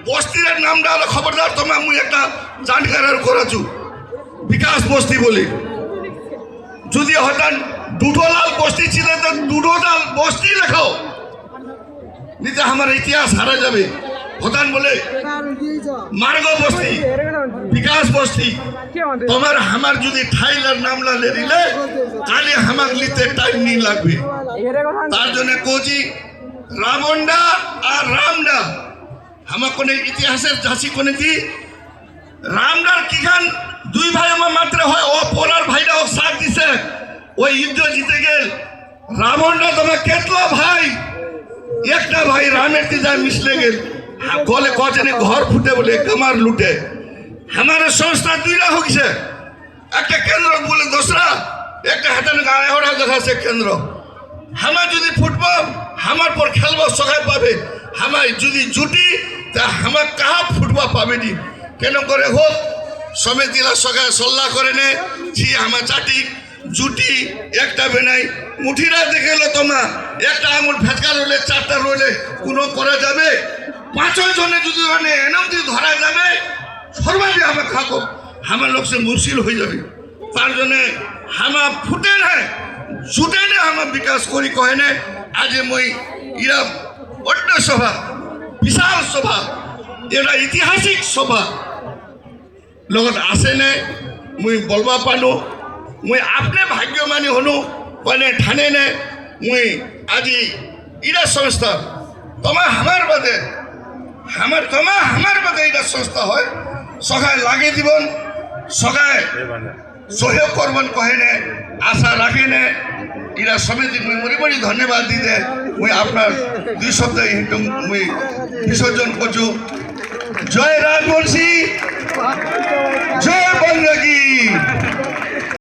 বস্তির নামটা হলো খবরদার তোমার মুই একটা জানকারের করাছু বিকাশ বস্তি বলি যদি হঠাৎ দুটোলাল বস্তি ছিল তো দুটোলাল বস্তি লেখাও নিতে আমার ইতিহাস হারা যাবে হঠাৎ বলে মার্গ বস্তি বিকাশ বস্তি তোমার আমার যদি ঠাইলার নামলা লেরিলে কালে আমার লিতে টাইম নি লাগবে তার জন্য কোচি রাবণডা আর রামডা আমার কোন ইতিহাসের ঝাঁসি কোনে কি রামডার কিখান দুই ভাই আমার মাত্র হয় ও পোলার ভাইরা ও সাথ দিছে ওই যুদ্ধ জিতে গেল রাবণডা তোমার কেতলা ভাই একটা ভাই রামের দিদা মিশলে গেল গলে কজনে ঘর ফুটে বলে কামার লুটে আমার সংস্থা দুইটা হচ্ছে একটা কেন্দ্র বলে দোসরা একটা হাতান গায়ে হড়া দেখাচ্ছে কেন্দ্র আমার যদি ফুটবল আমার পর খেলবো সবাই পাবে আমার যদি জুটি তা আমার কাহা ফুটবল পাবে নি কেন করে হোক সমিতিরা সবাই সল্লা করে নে ছি আমার চাটি জুটি একটা বেনাই মুঠিরা দেখে এলো তোমার একটা আঙুল ফেঁচকা রইলে চারটা রইলে কোনো করা যাবে পাঁচই জনে যদি এনম যদি ধরা যাবে সর্বাধি আমার খাকো আমার লোক সে মুশকিল হয়ে যাবে তার জন্যে আমার ফুটে না জুটে না আমার বিকাশ করি কহে না আজ মই ইরা অন্য সভা বিশাল সভা এটা ঐতিহাসিক সভা লগত আসে নে মুই বলবা পানো মুই আপনি ভাগ্যমানী হনু মানে ঠানে নে মুই আজি ইরা সংস্থা তোমার আমার বাদে আমার বাদে এটা সংস্থা হয় সবাই লাগে দিবন সবাই সহযোগ করবেন কহে নে আশা রাখে নে এরা সমিতি মুই মরি ধন্যবাদ দিতে মুই আপনার 2 সপ্তাহ মুই বিসর্জন করছু জয় রাজবংশী